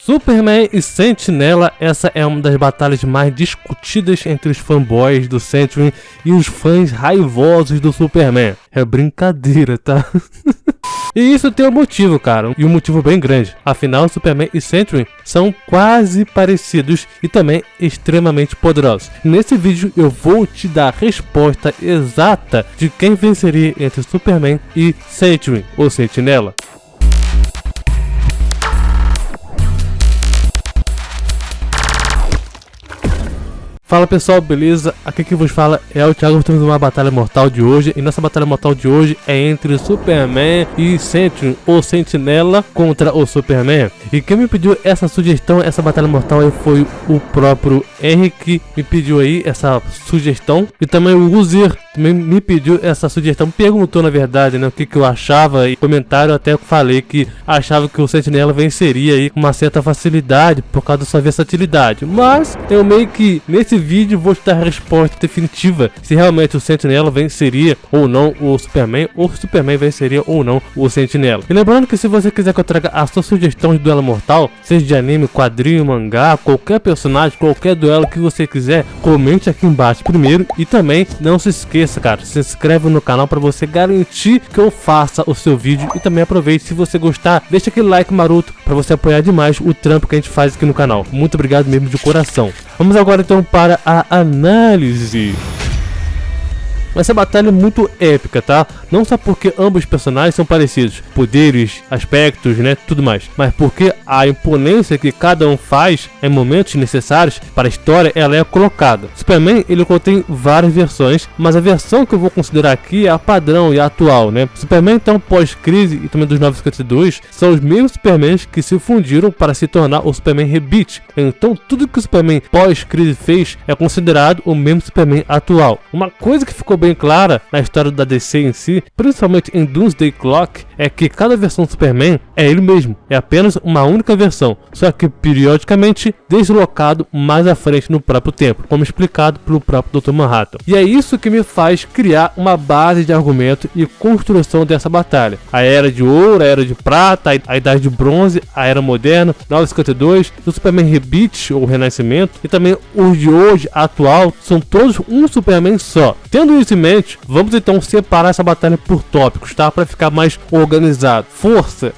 Superman e Sentinela, essa é uma das batalhas mais discutidas entre os fanboys do Sentry e os fãs raivosos do Superman. É brincadeira, tá? E isso tem um motivo, cara, e um motivo bem grande. Afinal, Superman e Sentry são quase parecidos e também extremamente poderosos. Nesse vídeo eu vou te dar a resposta exata de quem venceria entre Superman e Sentry, ou Sentinela. Fala pessoal, beleza? Aqui que vos fala é o Thiago. Temos uma batalha mortal de hoje, e nossa batalha mortal de hoje é entre Superman e Sentry, ou Sentinela, contra o Superman. E quem me pediu essa sugestão, essa batalha mortal aí, foi o próprio Henrique. Me pediu aí essa sugestão, e também o Uzer também me pediu essa sugestão, perguntou na verdade, né, o que eu achava, e comentário até falei que achava que o Sentinela venceria aí com uma certa facilidade por causa da sua versatilidade, mas eu meio que nesse vídeo vou te dar a resposta definitiva se realmente o Sentinela venceria ou não o Superman, ou se o Superman venceria ou não o Sentinela. E lembrando que se você quiser que eu traga a sua sugestão de duelo mortal, seja de anime, quadrinho, mangá, qualquer personagem, qualquer duelo que você quiser, comente aqui embaixo primeiro, e também não se esqueça, cara, se inscreve no canal para você garantir que eu faça o seu vídeo, e também aproveite, se você gostar, deixa aquele like maroto para você apoiar demais o trampo que a gente faz aqui no canal. Muito obrigado mesmo de coração. Vamos agora então para a análise. Essa batalha é muito épica, tá? Não só porque ambos os personagens são parecidos, poderes, aspectos, né, tudo mais, mas porque a imponência que cada um faz em momentos necessários para a história, ela é colocada. Superman, ele contém várias versões, mas a versão que eu vou considerar aqui é a padrão e a atual, né? Superman, então, pós-crise e também dos 952, são os mesmos Supermans que se fundiram para se tornar o Superman Rebirth. Então, tudo que o Superman pós-crise fez é considerado o mesmo Superman atual. Uma coisa que ficou bem clara na história da DC em si, principalmente em Doomsday Clock, é que cada versão do Superman é ele mesmo, é apenas uma única versão, só que periodicamente deslocado mais à frente no próprio tempo, como explicado pelo próprio Dr. Manhattan. E é isso que me faz criar uma base de argumento e construção dessa batalha. A Era de Ouro, a Era de Prata, a Idade de Bronze, a Era Moderna, 952, o Superman Rebirth ou Renascimento, e também os de hoje, atual, são todos um Superman só. Tendo isso em mente, vamos então separar essa batalha por tópicos, tá? Para ficar mais organizado. Força.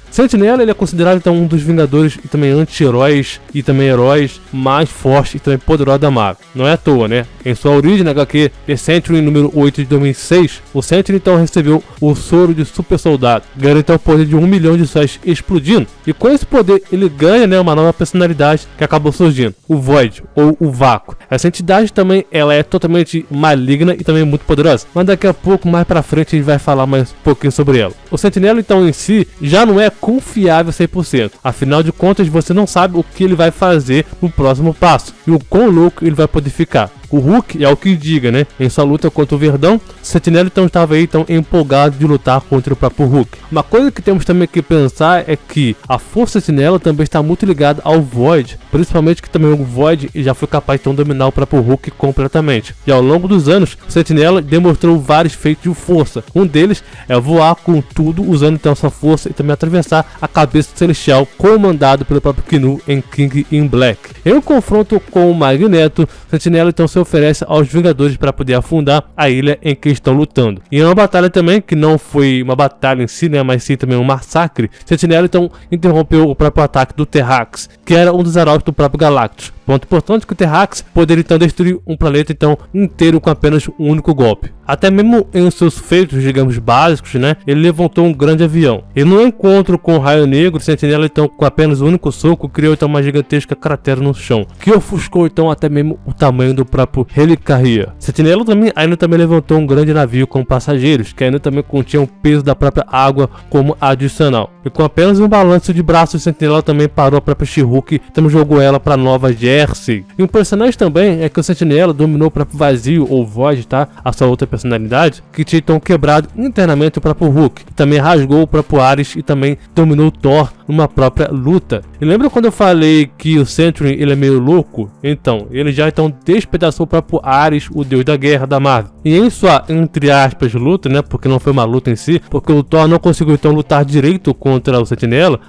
Sentinela, ele é considerado então um dos Vingadores e também anti-heróis e também heróis mais fortes e também poderosos da Marvel. Não é à toa, né? Em sua origem na HQ The Sentry número 8 de 2006, o Sentry então recebeu o soro de super soldado, ganha então o poder de 1 milhão de sóis explodindo, e com esse poder ele ganha, né, uma nova personalidade que acabou surgindo, o Void, ou o Vácuo. Essa entidade também, ela é totalmente maligna e também muito poderosa, mas daqui a pouco, mais pra frente, a gente vai falar mais um pouquinho sobre ela. O Sentinela então em si já não é confiável 100%, afinal de contas você não sabe o que ele vai fazer no próximo passo e o quão louco ele vai poder ficar. O Hulk é o que diga, né? Em sua luta contra o Verdão, Sentinela então estava aí tão empolgado de lutar contra o próprio Hulk. Uma coisa que temos também que pensar é que a força Sentinela também está muito ligada ao Void, principalmente que também o Void já foi capaz de dominar o próprio Hulk completamente. E ao longo dos anos, o Sentinela demonstrou vários feitos de força. Um deles é voar com tudo, usando então essa força, e também atravessar a cabeça celestial, comandado pelo próprio Knu em King in Black. Em um confronto com o Magneto, Sentinela então se oferece aos Vingadores para poder afundar a ilha em que estão lutando. E em uma batalha também, que não foi uma batalha em si, né, mas sim também um massacre, Sentinela então interrompeu o próprio ataque do Terrax, que era um dos heróis do próprio Galactus. Ponto importante que o Terrax poderia então destruir um planeta então inteiro com apenas um único golpe. Até mesmo em seus feitos, digamos, básicos, né, ele levantou um grande avião. E no encontro com o Raio Negro, Sentinela então com apenas um único soco criou então uma gigantesca cratera no chão, que ofuscou então até mesmo o tamanho do próprio Helicarria. Sentinela ainda também levantou um grande navio com passageiros, que ainda também continha o peso da própria água como adicional. E com apenas um balanço de braços, Sentinela também parou a própria She-Hulk, então jogou ela para Nova Jersey Cersei. E um personagem também é que o Sentinela dominou o próprio Vazio, ou Void, tá? A sua outra personalidade, que tinha então quebrado internamente o próprio Hulk. Também rasgou o próprio Ares e também dominou o Thor numa própria luta. E lembra quando eu falei que o Sentry ele é meio louco? Então, ele já então despedaçou o próprio Ares, o deus da guerra da Marvel. E em sua, entre aspas, luta, né? Porque não foi uma luta em si, porque o Thor não conseguiu então lutar direito contra o Sentinela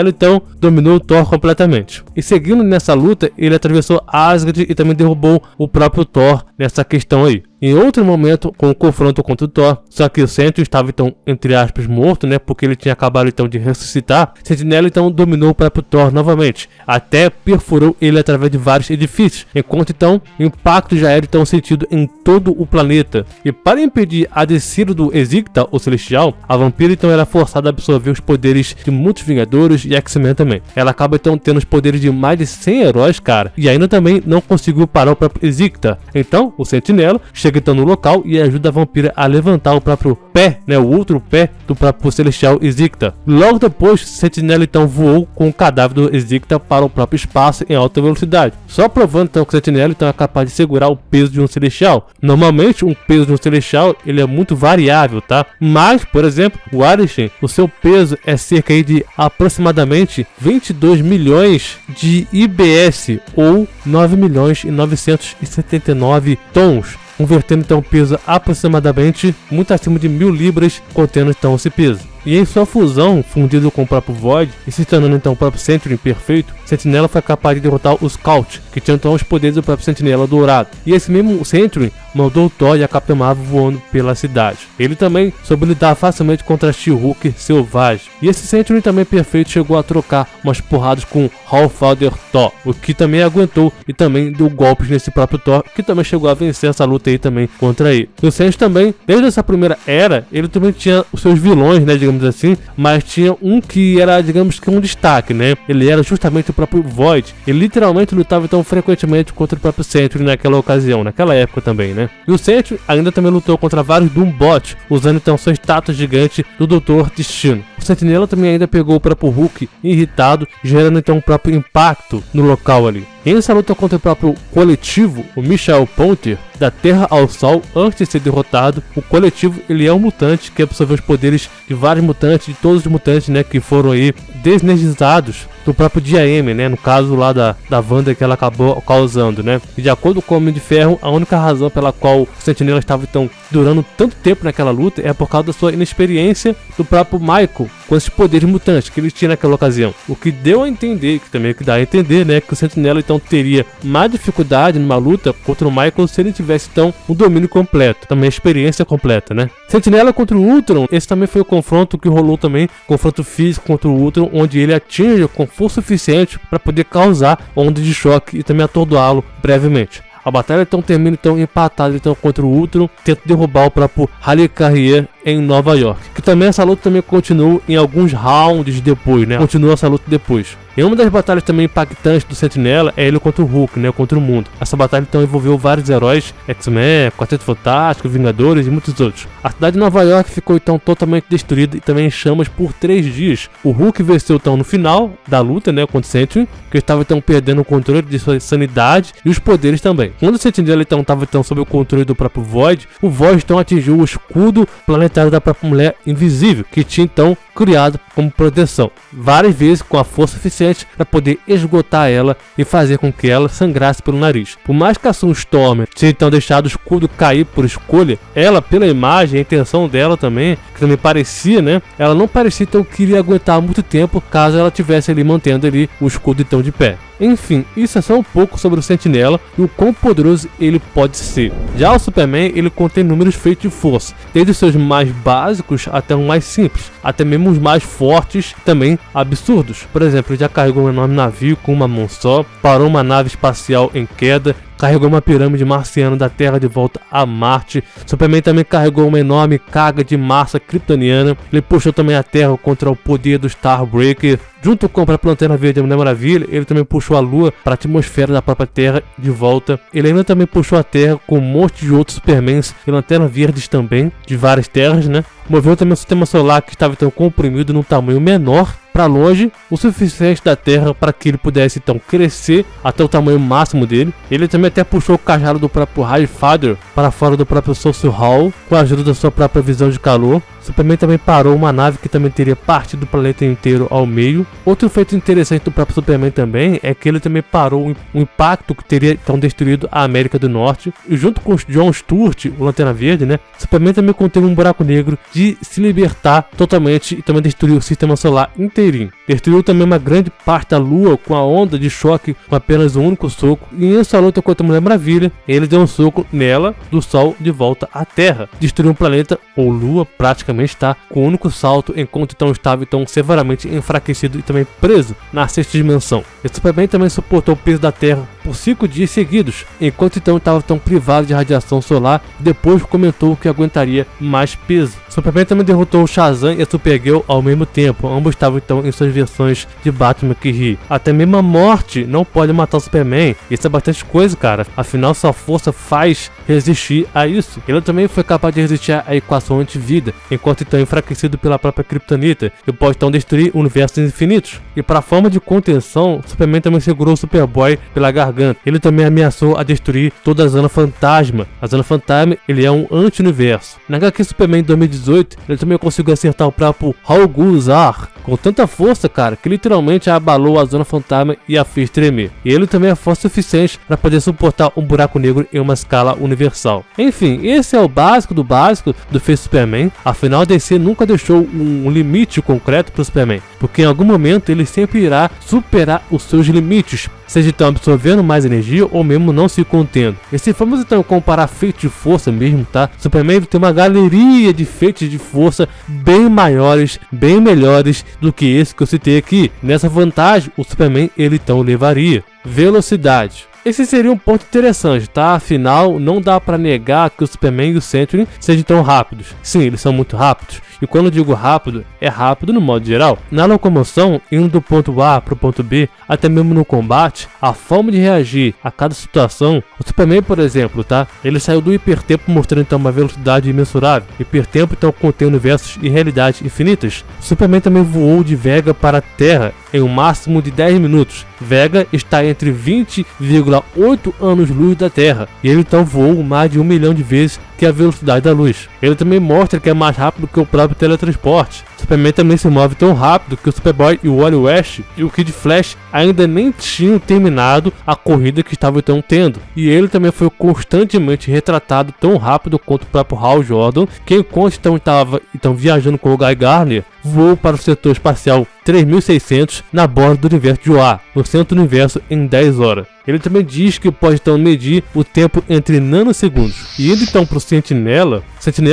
então dominou o Thor completamente. E seguindo nessa luta, ele atravessou Asgard e também derrubou o próprio Thor nessa questão aí. Em outro momento, com o confronto contra o Thor, só que o Sentry estava então, entre aspas, morto, né? Porque ele tinha acabado então de ressuscitar. Sentinela então dominou o próprio Thor novamente, até perfurou ele através de vários edifícios, enquanto então o impacto já era então sentido em todo o planeta. E para impedir a descida do Eziktah, o Celestial, a vampira então era forçada a absorver os poderes de muitos Vingadores e X-Men também. Ela acaba então tendo os poderes de mais de 100 heróis, cara, e ainda também não conseguiu parar o próprio Eziktah. Então o Sentinela chega então no local e ajuda a vampira a levantar o próprio pé, né, o outro pé do próprio Celestial Eziktah. Logo depois, Sentinela então voou com o cadáver do Eziktah para o próprio espaço em alta velocidade, só provando então que o Sentinela então é capaz de segurar o peso de um Celestial. Normalmente um peso de um Celestial ele é muito variável, tá? Mas, por exemplo, o Arishem, o seu peso é cerca aí de aproximadamente 22 milhões de IBS ou 9 milhões e 979 tons, convertendo então o peso aproximadamente muito acima de 1000 libras, contendo então esse peso. E em sua fusão, fundido com o próprio Void e se tornando então o próprio Sentry perfeito, Sentinela foi capaz de derrotar os Scout, que tinham então os poderes do próprio Sentinela dourado. E esse mesmo Sentry mandou o Thor e a Capitã Marvel voando pela cidade. Ele também soube lidar facilmente contra a She-Hulk selvagem. E esse Sentry também perfeito chegou a trocar umas porradas com Hallfather Thor, o que também aguentou e também deu golpes nesse próprio Thor, que também chegou a vencer essa luta aí também contra ele. E o Sentry também, desde essa primeira era, ele também tinha os seus vilões, né, digamos assim, mas tinha um que era, digamos que um destaque, né? Ele era justamente o próprio Void. Ele literalmente lutava então frequentemente contra o próprio Sentry naquela ocasião, naquela época também, né? E o Sentry ainda também lutou contra vários Doombot, usando então sua estátua gigante do Doutor Destino. O Sentinela também ainda pegou o próprio Hulk irritado, gerando então o próprio impacto no local ali. E nessa luta contra o próprio coletivo, o Michael Ponter, da Terra ao Sol, antes de ser derrotado, o coletivo ele é um mutante que absorveu os poderes de vários mutantes, de todos os mutantes, né, que foram aí desenergizados do próprio DIM, né, no caso lá da Wanda que ela acabou causando, né. E de acordo com o Homem de Ferro, a única razão pela qual o Sentinela estava então durando tanto tempo naquela luta é por causa da sua inexperiência do próprio Michael com esses poderes mutantes que ele tinha naquela ocasião. O que deu a entender, que também é que dá a entender, né, que o Sentinela então teria mais dificuldade numa luta contra o Michael se ele tivesse então um domínio completo, também a experiência completa, né. Sentinela contra o Ultron, esse também foi o confronto que rolou também, confronto físico contra o Ultron, onde ele atinge com força suficiente para poder causar ondas de choque e também atordoá-lo brevemente. A batalha então termina então empatada então contra o Ultron, tenta derrubar o próprio Helicarrier em Nova York. Que também essa luta também continua em alguns rounds depois, né? Continua essa luta depois. E uma das batalhas também impactantes do Sentinela é ele contra o Hulk, né? Contra o mundo. Essa batalha então envolveu vários heróis, X-Men, Quarteto Fantástico, Vingadores e muitos outros. A cidade de Nova York ficou então totalmente destruída e também em chamas por 3 dias. O Hulk venceu então no final da luta, né? Contra o Sentry, que estava então perdendo o controle de sua sanidade e os poderes também. Quando o Sentinela então estava então sob o controle do próprio Void, o Void então atingiu o escudo planetário da própria Mulher Invisível, que tinha então criado como proteção, várias vezes com a força suficiente para poder esgotar ela e fazer com que ela sangrasse pelo nariz. Por mais que a Sue Storm tinha então deixado o escudo cair por escolha, ela, pela imagem, a intenção dela também, que também parecia, né, ela não parecia então que iria aguentar muito tempo caso ela tivesse ali mantendo ali o escudo então de pé. Enfim, isso é só um pouco sobre o Sentinela e o quão poderoso ele pode ser. Já o Superman, ele contém números feitos de força, desde os seus mais básicos até os mais simples, até mesmo os mais fortes, também absurdos. Por exemplo, ele já carregou um enorme navio com uma mão só, parou uma nave espacial em queda, carregou uma pirâmide marciana da Terra de volta a Marte. Superman também carregou uma enorme carga de massa kryptoniana. Ele puxou também a Terra contra o poder do Starbreaker. Junto com a própria Lanterna Verde e a Mulher Maravilha, ele também puxou a Lua para a atmosfera da própria Terra de volta. Ele ainda também puxou a Terra com um monte de outros Supermans e Lanternas Verdes também, de várias terras, né? Moveu também o sistema solar, que estava então comprimido num tamanho menor para longe o suficiente da Terra para que ele pudesse então crescer até o tamanho máximo dele. Ele também até puxou o cajado do próprio Highfather para fora do próprio Social Hall com a ajuda da sua própria visão de calor. Superman também parou uma nave que também teria partido do planeta inteiro ao meio. Outro feito interessante do próprio Superman também é que ele também parou um impacto que teria então destruído a América do Norte. E junto com John Stewart, o Lanterna Verde, né, Superman também conteve um buraco negro de se libertar totalmente e também destruiu o sistema solar inteirinho. Destruiu também uma grande parte da Lua com a onda de choque com apenas um único soco. E em sua luta contra a Mulher Maravilha, ele deu um soco nela do Sol de volta à Terra. Destruiu um planeta ou Lua praticamente está com um único salto, enquanto então estava tão severamente enfraquecido e também preso na sexta dimensão. E Superman também suportou o peso da Terra por 5 dias seguidos, enquanto então estava tão privado de radiação solar. Depois comentou que aguentaria mais peso. Superman também derrotou o Shazam e a Supergirl ao mesmo tempo. Ambos estavam então em suas versões de Batman que ri. Até mesmo a morte não pode matar o Superman. Isso é bastante coisa, cara. Afinal, sua força faz resistir a isso. Ele também foi capaz de resistir à equação anti-vida, enquanto então enfraquecido pela própria Kryptonita, e pode então destruir universos infinitos. E para forma de contenção, Superman também segurou o Superboy pela garganta. Ele também ameaçou a destruir toda a Zona Fantasma. A Zona Fantasma, ele é um anti-universo. Na HQ Superman 2018, ele também conseguiu acertar o próprio Raul Guzar com tanta força, cara, que literalmente abalou a Zona Fantasma e a fez tremer. E ele também é forte o suficiente para poder suportar um buraco negro em uma escala universal. Enfim, esse é o básico do Face Superman. Afinal, a DC nunca deixou um limite concreto para o Superman, porque em algum momento ele sempre irá superar os seus limites, seja então absorvendo mais energia ou mesmo não se contendo. E se formos então comparar feitos de força mesmo, tá? Superman tem uma galeria de feitos de força bem maiores, bem melhores do que esse que eu citei aqui. Nessa vantagem, o Superman ele então levaria velocidade. Esse seria um ponto interessante, tá? Afinal, não dá pra negar que o Superman e o Sentry sejam tão rápidos. Sim, eles são muito rápidos. E quando eu digo rápido, é rápido no modo geral. Na locomoção, indo do ponto A para o ponto B, até mesmo no combate, a forma de reagir a cada situação. O Superman, por exemplo, tá? Ele saiu do hipertempo mostrando então uma velocidade imensurável. Hipertempo então contém universos e realidades infinitas. O Superman também voou de Vega para a Terra em um máximo de 10 minutos. Vega está entre 20,8 anos-luz da Terra, e ele então voou mais de 1 milhão de vezes que a velocidade da luz. Ele também mostra que é mais rápido que o próprio teletransporte. Superman também se move tão rápido que o Superboy e o Wally West e o Kid Flash ainda nem tinham terminado a corrida que estavam então tendo. E ele também foi constantemente retratado tão rápido quanto o próprio Hal Jordan, que enquanto então estava viajando com o Guy Gardner, voou para o setor espacial 3600 na borda do universo de Oa, no centro do universo, em 10 horas. Ele também diz que pode então medir o tempo entre nanosegundos. E indo então para o Sentinela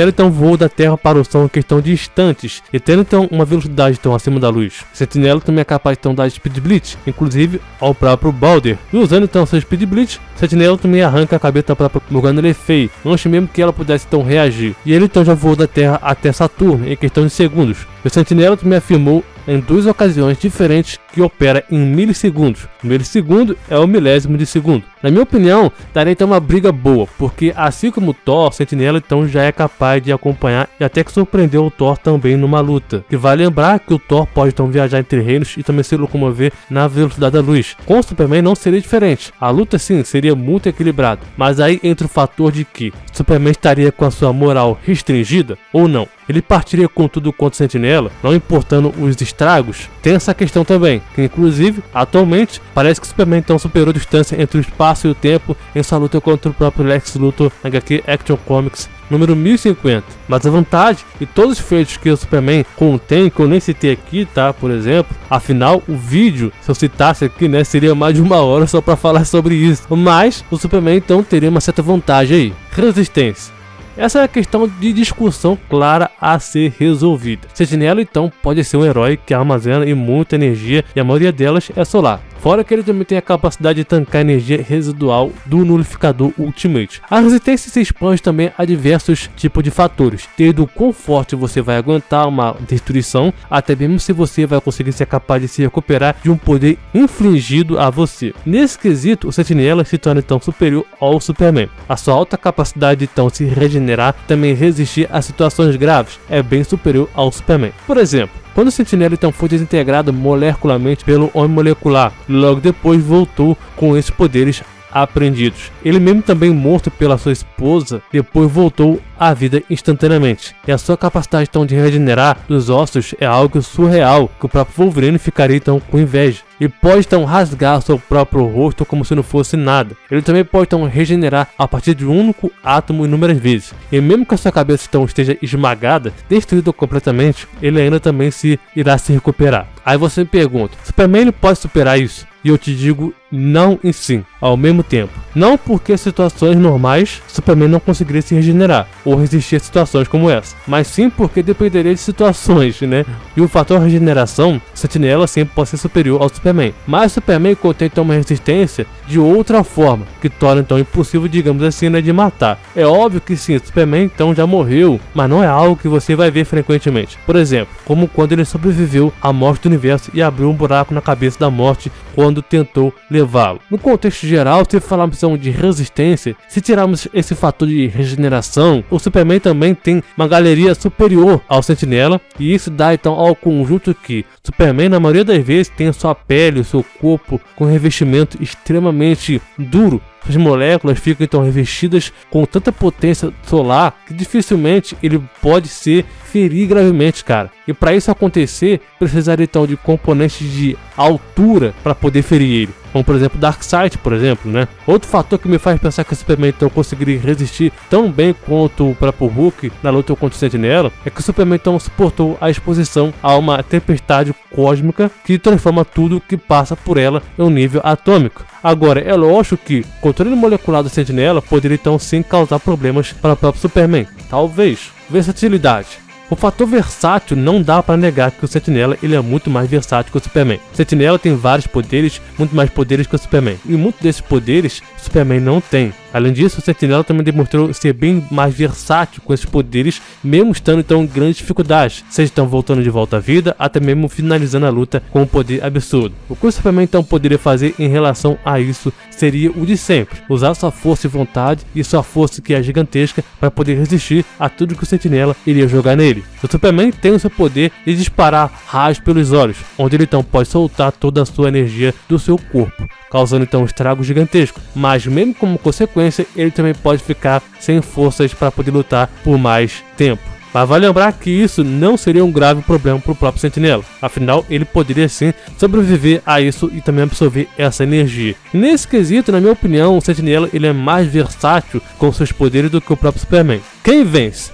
então voou da Terra para o Sol em questão de instantes, e tendo então uma velocidade então acima da luz. Sentinela também é capaz então dar Speed Blitz, inclusive ao próprio Balder. E usando então seu Speed Blitz, Sentinela também arranca a cabeça da própria Morgana Le Fay, antes mesmo que ela pudesse então reagir. E ele então já voou da Terra até Saturno em questão de segundos. O Sentinela também afirmou em 2 ocasiões diferentes que opera em milissegundos. O milissegundo é o milésimo de segundo. Na minha opinião, daria então uma briga boa, porque assim como o Thor, Sentinela então já é capaz de acompanhar e até que surpreendeu o Thor também numa luta. E vale lembrar que o Thor pode então viajar entre reinos e também se locomover na velocidade da luz. Com o Superman não seria diferente. A luta sim seria muito equilibrada, mas aí entra o fator de que Superman estaria com a sua moral restringida ou não. Ele partiria com tudo contra o Sentinela, não importando os estragos. Tem essa questão também, que inclusive, atualmente, parece que o Superman então superou a distância entre o espaço e o tempo em sua luta contra o próprio Lex Luthor na HQ Action Comics número 1050. Mas a vantagem e todos os feitos que o Superman contém, que eu nem citei aqui, tá? Por exemplo, afinal, o vídeo, se eu citasse aqui, né, seria mais de 1 hora só para falar sobre isso. Mas o Superman então teria uma certa vantagem aí. Resistência. Essa é a questão de discussão clara a ser resolvida. Sentinela então pode ser um herói que armazena muita energia e a maioria delas é solar. Fora que ele também tem a capacidade de tancar a energia residual do Nulificador Ultimate. A resistência se expande também a diversos tipos de fatores, desde o quão forte você vai aguentar uma destruição, até mesmo se você vai conseguir ser capaz de se recuperar de um poder infligido a você. Nesse quesito, o Sentinela se torna então superior ao Superman. A sua alta capacidade de então se regenerar, também resistir a situações graves, é bem superior ao Superman. Por exemplo, quando o Sentinela então foi desintegrado molecularmente pelo Homem Molecular, logo depois voltou com esses poderes apreendidos. Ele mesmo também morto pela sua esposa, depois voltou à vida instantaneamente. E a sua capacidade então de regenerar dos ossos é algo surreal, que o próprio Wolverine ficaria então com inveja. E pode então rasgar seu próprio rosto como se não fosse nada. Ele também pode então regenerar a partir de um único átomo inúmeras vezes. E mesmo que a sua cabeça então esteja esmagada, destruída completamente, ele ainda também irá se recuperar. Aí você me pergunta, Superman ele pode superar isso? E eu te digo não e sim, ao mesmo tempo. Não porque situações normais Superman não conseguiria se regenerar ou resistir a situações como essa, mas sim porque dependeria de situações, né? E o fator regeneração, Sentinela sempre pode ser superior ao Superman. Mas o Superman contém então uma resistência de outra forma, que torna então impossível, digamos assim, né, de matar. É óbvio que sim, Superman então já morreu, mas não é algo que você vai ver frequentemente. Por exemplo, como quando ele sobreviveu à morte do universo e abriu um buraco na cabeça da morte quando tentou levá-lo. No contexto geral, se falarmos de resistência, se tirarmos esse fator de regeneração, o Superman também tem uma galeria superior ao Sentinela, e isso dá então ao conjunto que Superman na maioria das vezes tem a sua pele, o seu corpo com revestimento extremamente duro. As moléculas ficam então revestidas com tanta potência solar que dificilmente ele pode se ferir gravemente, cara. E para isso acontecer, precisaria então de componentes de altura para poder ferir ele. Como por exemplo Darkseid, por exemplo, né? Outro fator que me faz pensar que o Superman então conseguiria resistir tão bem quanto o próprio Hulk na luta contra o Sentinela é que o Superman então suportou a exposição a uma tempestade cósmica que transforma tudo que passa por ela em um nível atômico. Agora, é lógico que o controle molecular do Sentinela poderia então sim causar problemas para o próprio Superman. Talvez. Versatilidade. O fator versátil não dá para negar que o Sentinela ele é muito mais versátil que o Superman. O Sentinela tem vários poderes, muito mais poderes que o Superman. E muitos desses poderes o Superman não tem. Além disso, o Sentinela também demonstrou ser bem mais versátil com esses poderes, mesmo estando então em grandes dificuldades, seja então voltando de volta à vida, até mesmo finalizando a luta com um poder absurdo. O que o Superman então poderia fazer em relação a isso seria o de sempre, usar sua força e vontade e sua força que é gigantesca para poder resistir a tudo que o Sentinela iria jogar nele. O Superman tem o seu poder de disparar raios pelos olhos, onde ele então pode soltar toda a sua energia do seu corpo, causando então um estrago gigantesco, mas mesmo como consequência ele também pode ficar sem forças para poder lutar por mais tempo. Mas vale lembrar que isso não seria um grave problema para o próprio Sentinela, afinal ele poderia sim sobreviver a isso e também absorver essa energia. E nesse quesito, na minha opinião, o Sentinela ele é mais versátil com seus poderes do que o próprio Superman. Quem vence?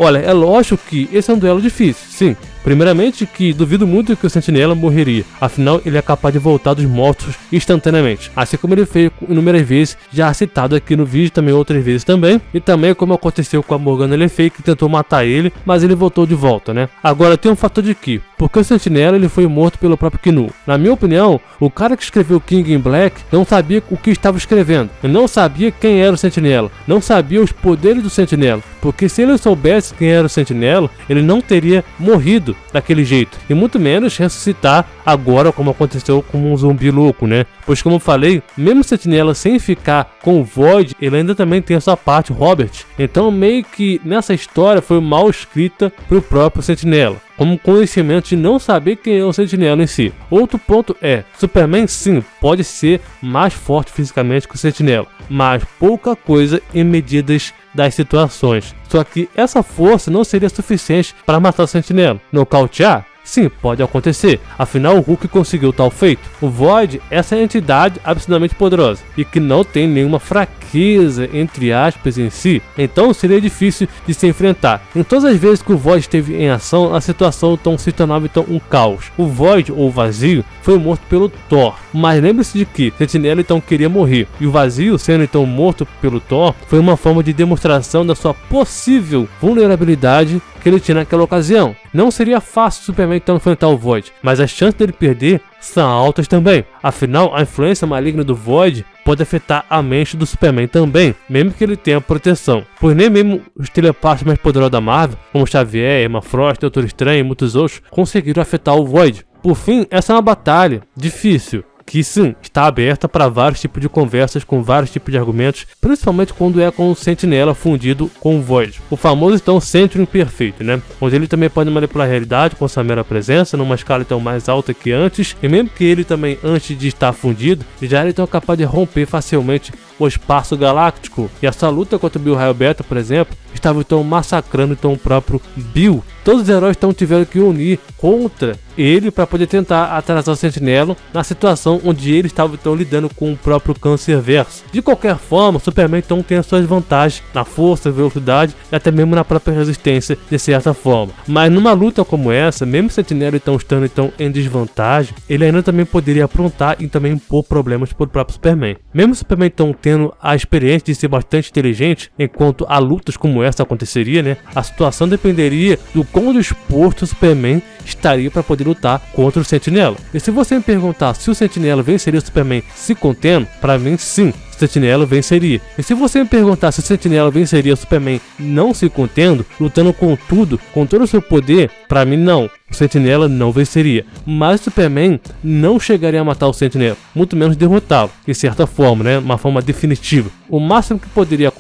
Olha, é lógico que esse é um duelo difícil, sim. Primeiramente que duvido muito que o Sentinela morreria, afinal ele é capaz de voltar dos mortos instantaneamente, assim como ele fez inúmeras vezes, já citado aqui no vídeo também outras vezes também, e também como aconteceu com a Morgana Le Fay, que tentou matar ele, mas ele voltou de volta, né? Agora tem um fator de que, porque o Sentinela ele foi morto pelo próprio Knu. Na minha opinião, o cara que escreveu King in Black não sabia o que estava escrevendo, ele não sabia quem era o Sentinela, não sabia os poderes do Sentinela, porque se ele soubesse quem era o Sentinela, ele não teria morrido daquele jeito, e muito menos ressuscitar agora como aconteceu com um zumbi louco, né? Pois como eu falei, mesmo o Sentinela sem ficar com o Void, ele ainda também tem a sua parte, Robert. Então meio que nessa história foi mal escrita pro próprio Sentinela, como conhecimento de não saber quem é o Sentinela em si. Outro ponto é, Superman sim pode ser mais forte fisicamente que o Sentinela, mas pouca coisa em medidas das situações. Só que essa força não seria suficiente para matar o Sentinela. Nocautear? Sim, pode acontecer, afinal o Hulk conseguiu tal feito. O Void é essa entidade absurdamente poderosa e que não tem nenhuma fraqueza, entre aspas, em si, então seria difícil de se enfrentar. Em todas as vezes que o Void esteve em ação, a situação então se tornava então um caos. O Void, ou Vazio, foi morto pelo Thor, mas lembre-se de que Sentinela então queria morrer, e o Vazio sendo então morto pelo Thor foi uma forma de demonstração da sua possível vulnerabilidade que ele tinha naquela ocasião. Não seria fácil Superman então enfrentar o Void, mas as chances dele perder são altas também. Afinal, a influência maligna do Void pode afetar a mente do Superman também, mesmo que ele tenha proteção. Pois nem mesmo os telepatas mais poderosos da Marvel, como Xavier, Emma Frost, Doutor Estranho e muitos outros, conseguiram afetar o Void. Por fim, essa é uma batalha difícil, que sim, está aberta para vários tipos de conversas com vários tipos de argumentos, principalmente quando é com o Sentinela fundido com o Void. O famoso então Sentry perfeito, né? Onde ele também pode manipular a realidade com sua mera presença, numa escala então mais alta que antes, e mesmo que ele também, antes de estar fundido, já era então capaz de romper facilmente o espaço galáctico. E essa luta contra o Bill Raio Beta, por exemplo, estava então massacrando então o próprio Bill. Todos os heróis então tiveram que unir contra ele para poder tentar atrasar o Sentinela na situação onde ele estava então lidando com o próprio Câncerverso. De qualquer forma, Superman então tem as suas vantagens na força, velocidade e até mesmo na própria resistência de certa forma. Mas numa luta como essa, mesmo o Sentinela então estando então em desvantagem, ele ainda também poderia aprontar e também impor problemas para o próprio Superman. Mesmo o Superman então tendo a experiência de ser bastante inteligente, enquanto a lutas como essa aconteceria, né, a situação dependeria do quão disposto o Superman estaria para poder lutar contra o Sentinela. E se você me perguntar se o Sentinela venceria o Superman se contendo, para mim sim, o Sentinela venceria. E se você me perguntar se o Sentinela venceria o Superman não se contendo, lutando com tudo, com todo o seu poder, para mim não. O Sentinela não venceria, mas o Superman não chegaria a matar o Sentinela, muito menos derrotá-lo, de certa forma, né, uma forma definitiva. O máximo que poderia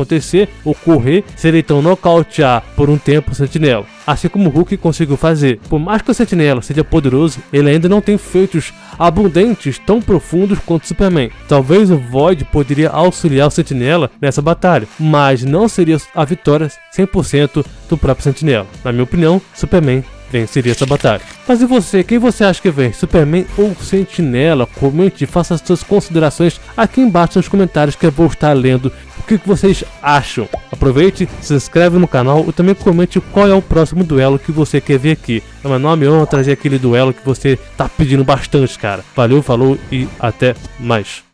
ocorrer, seria então nocautear por um tempo o Sentinela, assim como o Hulk conseguiu fazer. Por mais que o Sentinela seja poderoso, ele ainda não tem feitos abundantes tão profundos quanto o Superman. Talvez o Void poderia auxiliar o Sentinela nessa batalha, mas não seria a vitória 100% do próprio Sentinela. Na minha opinião, Superman venceria essa batalha. Mas e você? Quem você acha que vence? Superman ou Sentinela? Comente e faça as suas considerações aqui embaixo nos comentários que eu vou estar lendo o que vocês acham. Aproveite, se inscreve no canal e também comente qual é o próximo duelo que você quer ver aqui. É uma enorme honra trazer aquele duelo que você tá pedindo bastante, cara. Valeu, falou e até mais.